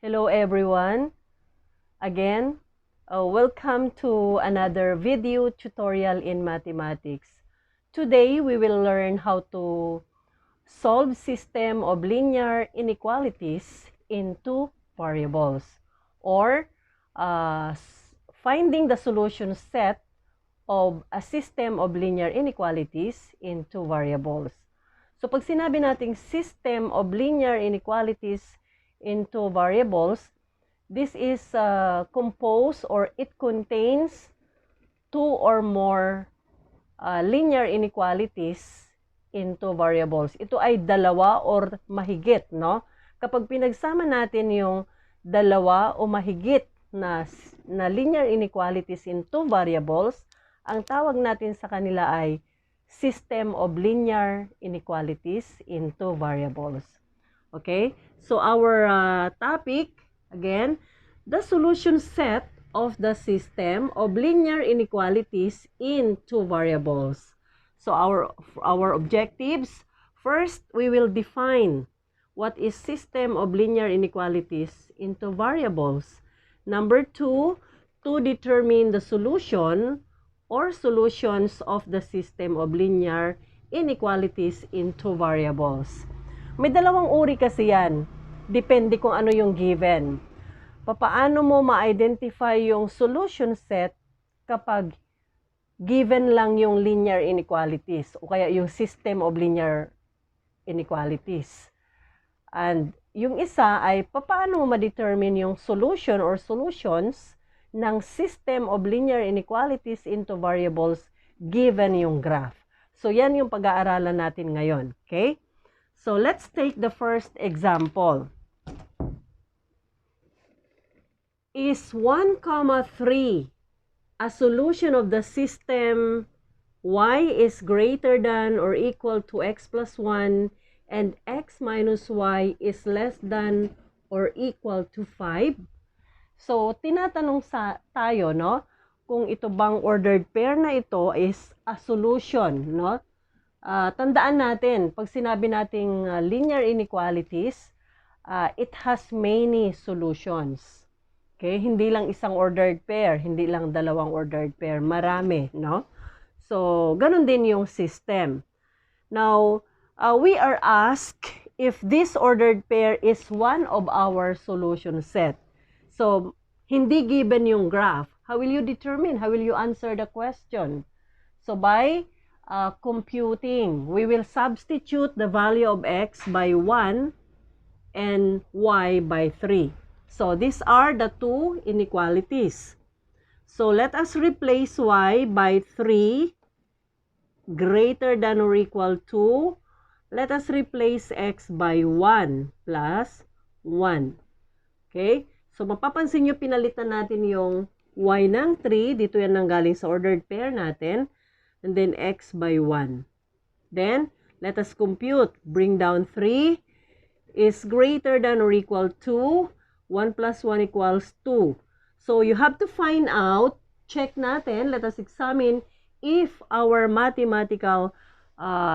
Hello everyone. Again, welcome to another video tutorial in mathematics. Today we will learn how to solve system of linear inequalities in two variables, or finding the solution set of a system of linear inequalities in two variables. So pag sinabi nating system of linear inequalities in two variables, this is composed, or it contains two or more linear inequalities in two variables. Ito ay dalawa or mahigit, no? Kapag pinagsama natin yung dalawa o mahigit na linear inequalities in two variables, ang tawag natin sa kanila ay system of linear inequalities in two variables. Okay? So our topic, again, the solution set of the system of linear inequalities in two variables. So our objectives, first, we will define what is system of linear inequalities in two variables. Number two, to determine the solution or solutions of the system of linear inequalities in two variables. May dalawang uri kasi yan. Depende kung ano yung given. Paano mo ma-identify yung solution set kapag given lang yung linear inequalities o kaya yung system of linear inequalities. And yung isa ay paano mo ma-determine yung solution or solutions ng system of linear inequalities into variables given yung graph. So yan yung pag-aaralan natin ngayon. Okay? So let's take the first example. Is 1, 3 a solution of the system y is greater than or equal to x plus 1 and x minus y is less than or equal to 5? So, tinatanong tayo, no? Kung ito bang ordered pair na ito is a solution, no? Tandaan natin, pag sinabi nating linear inequalities, it has many solutions. Okay? Hindi lang isang ordered pair, hindi lang dalawang ordered pair, marami, no? So, ganun din yung system. Now, we are asked if this ordered pair is one of our solution set. So, hindi given yung graph. How will you determine? How will you answer the question? So, by computing, we will substitute the value of x by 1 and y by 3. So, these are the two inequalities. So, let us replace y by 3 greater than or equal to, let us replace x by 1 plus 1. Okay? So, mapapansin nyo, pinalitan natin yung y ng 3. Dito yan nanggaling sa ordered pair natin. And then x by 1. Then, let us compute. Bring down 3 is greater than or equal to 1 plus 1 equals 2. So, you have to find out, check natin, let us examine if our mathematical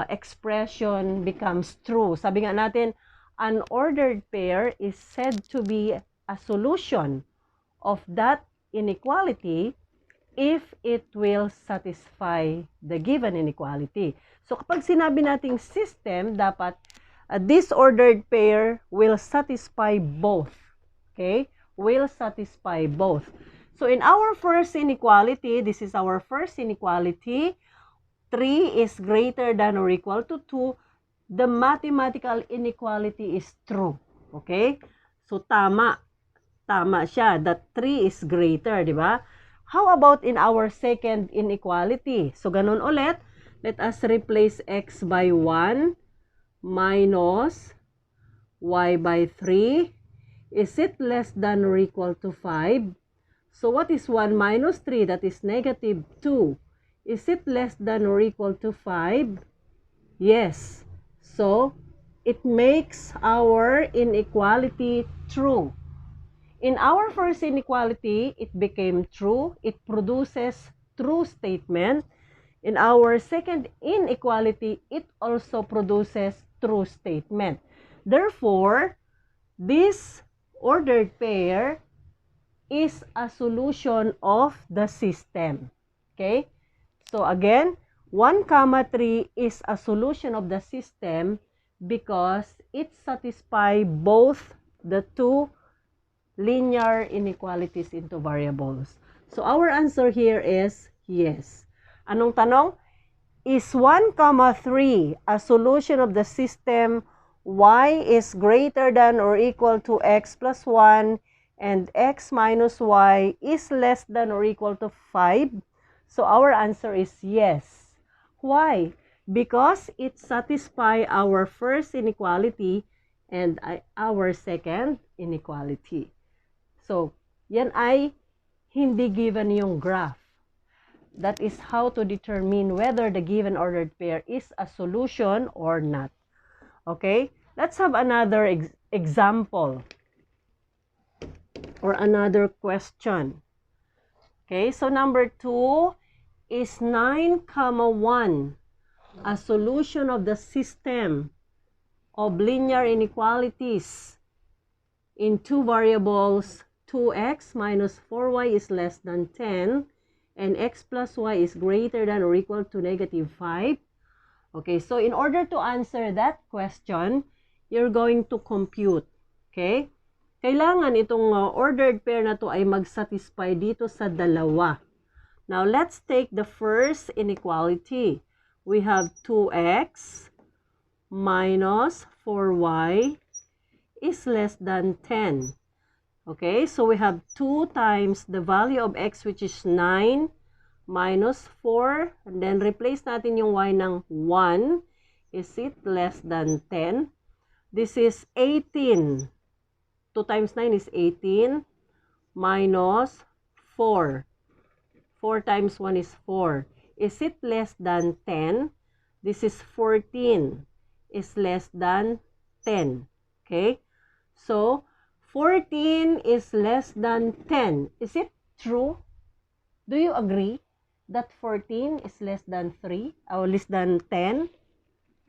expression becomes true. Sabi nga natin, an ordered pair is said to be a solution of that inequality if it will satisfy the given inequality. So kapag sinabi nating system, dapat this ordered pair will satisfy both. Okay? Will satisfy both. So in our first inequality, this is our first inequality, 3 is greater than or equal to 2. The mathematical inequality is true. Okay? So tama. Tama siya, that 3 is greater, di ba? How about in our second inequality? So, ganun ulit. Let us replace x by 1 minus y by 3. Is it less than or equal to 5? So, what is 1 minus 3? That is negative 2. Is it less than or equal to 5? Yes. So, it makes our inequality true. In our first inequality, it became true. It produces true statement. In our second inequality, it also produces true statement. Therefore, this ordered pair is a solution of the system. Okay? So again, 1, 3 is a solution of the system because it satisfies both the two linear inequalities into variables. So our answer here is yes. Anong tanong? Is 1, 3 a solution of the system y is greater than or equal to x plus 1 and x minus y is less than or equal to 5? So our answer is yes. Why? Because it satisfies our first inequality and our second inequality. So, yan ay hindi given yung graph. That is how to determine whether the given ordered pair is a solution or not. Okay? Let's have another example or another question. Okay, so number 2 is 9, 1 a solution of the system of linear inequalities in two variables, 2x minus 4y is less than 10 and x plus y is greater than or equal to negative 5. Okay, so in order to answer that question, you're going to compute. Okay? Kailangan itong ordered pair na to ay mag-satisfy dito sa dalawa. Now, let's take the first inequality. We have 2x minus 4y is less than 10. Okay, so we have 2 times the value of x, which is 9, minus 4, and then replace natin yung y ng 1. Is it less than 10? This is 18. 2 times 9 is 18, minus 4. 4 times 1 is 4. Is it less than 10? This is 14. Is less than 10. Okay? So, 14 is less than 10. Is it true? Do you agree that 14 is less than 3 or less than 10?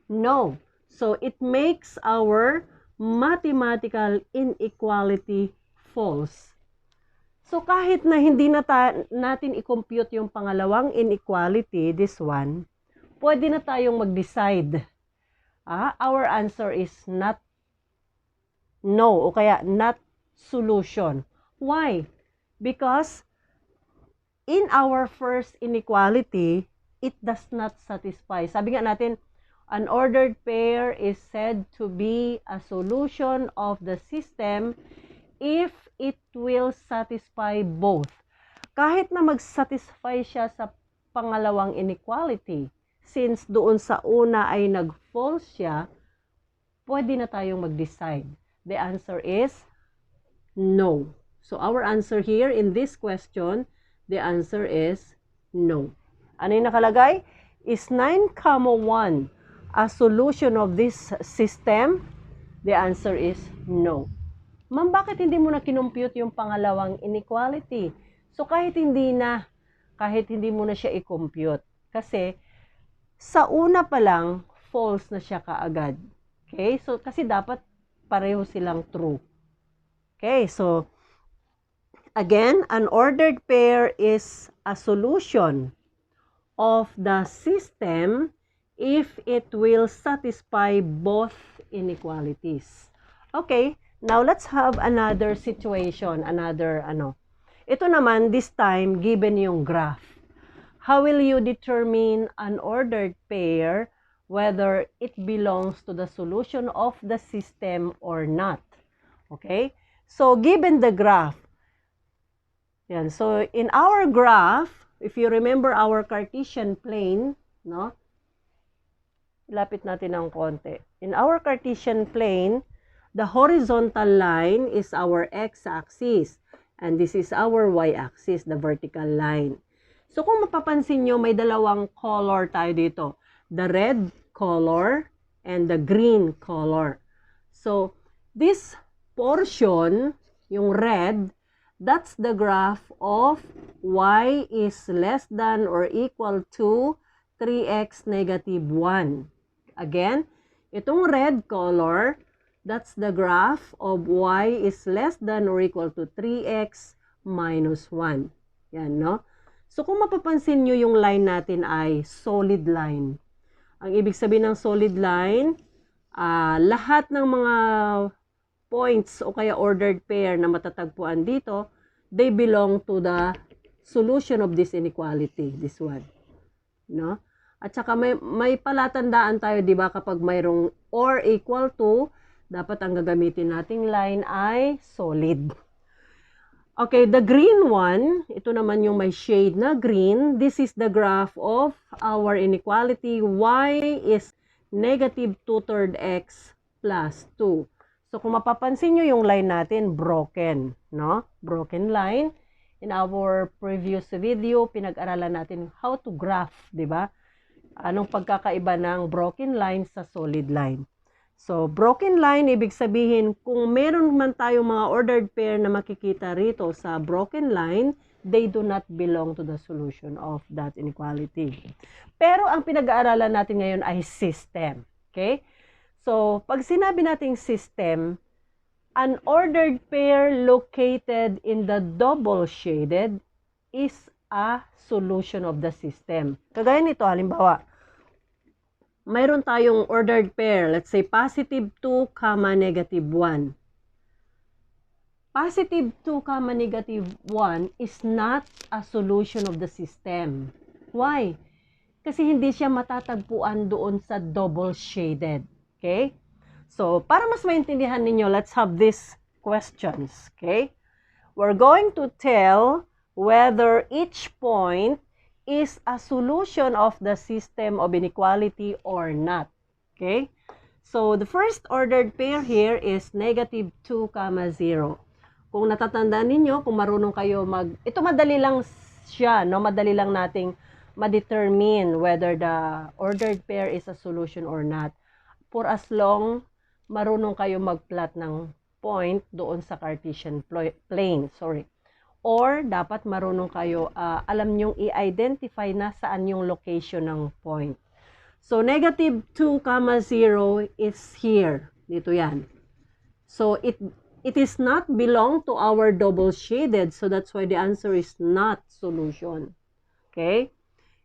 No. So, it makes our mathematical inequality false. So, kahit na hindi natin i-compute yung pangalawang inequality, this one, pwede na tayong mag-decide. Our answer is not no, o kaya not solution. Why? Because in our first inequality, it does not satisfy. Sabi nga natin, an ordered pair is said to be a solution of the system if it will satisfy both. Kahit na mag-satisfy siya sa pangalawang inequality, since doon sa una ay nag-false siya, pwede na tayong mag-decide. The answer is no. So our answer here in this question, the answer is no. Ano yung nakalagay? Is 9, 1 a solution of this system? The answer is no. Ma'am, bakit hindi mo na kinompute yung pangalawang inequality? So kahit hindi mo na siya i-compute. Kasi sa una pa lang, false na siya kaagad. Okay? So kasi dapat pareho silang true. Okay, so again, an ordered pair is a solution of the system if it will satisfy both inequalities. Okay, now let's have another situation, Ito naman, this time, given yung graph. How will you determine an ordered pair whether it belongs to the solution of the system or not? Okay? So, given the graph, yan. So, in our graph, if you remember our Cartesian plane, no? Lapit natin ng konti. In our Cartesian plane, the horizontal line is our x-axis. And this is our y-axis, the vertical line. So, kung mapapansin nyo, may dalawang color tayo dito. The red color and the green color. So, this portion, yung red, that's the graph of y is less than or equal to 3x negative 1. Again, itong red color, That's the graph of y is less than or equal to 3x minus 1. Yan, no? So, kung mapapansin nyo, yung line natin ay solid line. Ang ibig sabihin ng solid line, lahat ng mga points o kaya ordered pair na matatagpuan dito, they belong to the solution of this inequality, this one. No? At saka may palatandaan tayo, di ba, kapag mayroong or equal to, dapat ang gagamitin nating line ay solid. Okay, the green one, ito naman yung may shade na green. This is the graph of our inequality. Y is negative 2/3 x plus 2. So, kung mapapansin nyo yung line natin, broken, no? Broken line. In our previous video, pinag-aralan natin how to graph, di ba? Anong pagkakaiba ng broken line sa solid line. So, broken line, ibig sabihin, kung meron man tayong mga ordered pair na makikita rito sa broken line, they do not belong to the solution of that inequality. Pero ang pinag-aaralan natin ngayon ay system. Okay? So, pag sinabi nating system, an ordered pair located in the double shaded is a solution of the system. Kagaya nito, halimbawa, mayroon tayong ordered pair, let's say positive 2, negative 1. Positive 2, negative 1 is not a solution of the system. Why? Kasi hindi siya matatagpuan doon sa double shaded. Okay? So, para mas maintindihan ninyo, let's have these questions. Okay? We're going to tell whether each point is a solution of the system of inequality or not. Okay? So, the first ordered pair here is negative 2, 0. Kung natatandaan ninyo, kung marunong kayo ito madali lang siya, no? Madali lang nating ma-determine whether the ordered pair is a solution or not. For as long, marunong kayo mag-plot ng point doon sa Cartesian plane. Or, dapat marunong kayo, alam nyong i-identify na saan yung location ng point. So, negative 2, 0 is here. Dito yan. So, it is not belong to our double shaded. So, that's why the answer is not solution. Okay?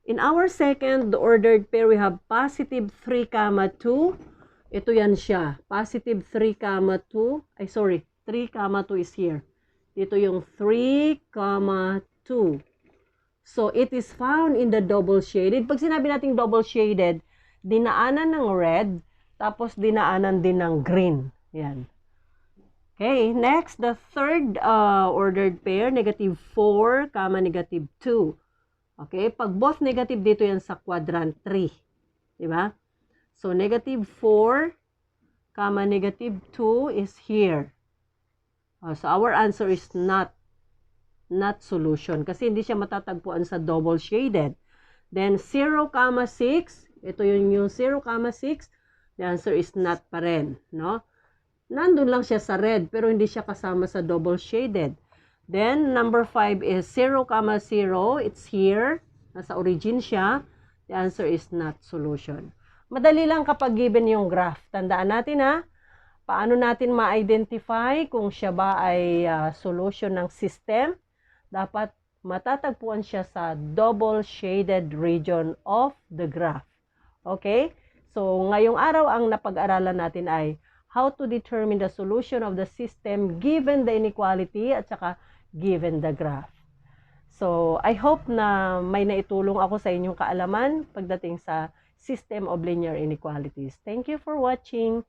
In our second ordered pair, we have positive 3, 2. Ito yan siya. Positive 3, 2. 3, 2 is here. Dito yung 3, 2. So, it is found in the double shaded. Pag sinabi nating double shaded, dinaanan ng red, tapos dinaanan din ng green. Yan. Okay, next, the third ordered pair, negative 4, negative 2. Okay, pag both negative, dito yan sa quadrant 3. Diba? So, negative 4, negative 2 is here. So, our answer is not solution kasi hindi siya matatagpuan sa double shaded. Then, 0, 6. Ito yung 0, 6. The answer is not pa rin. No? Nandun lang siya sa red pero hindi siya kasama sa double shaded. Then, number 5 is 0, 0. It's here. Nasa origin siya. The answer is not solution. Madali lang kapag given yung graph. Tandaan natin ha. Paano natin ma-identify kung siya ba ay solution ng system? Dapat matatagpuan siya sa double shaded region of the graph. Okay? So, ngayong araw ang napag-aralan natin ay how to determine the solution of the system given the inequality at saka given the graph. So, I hope na may naitulong ako sa inyong kaalaman pagdating sa system of linear inequalities. Thank you for watching.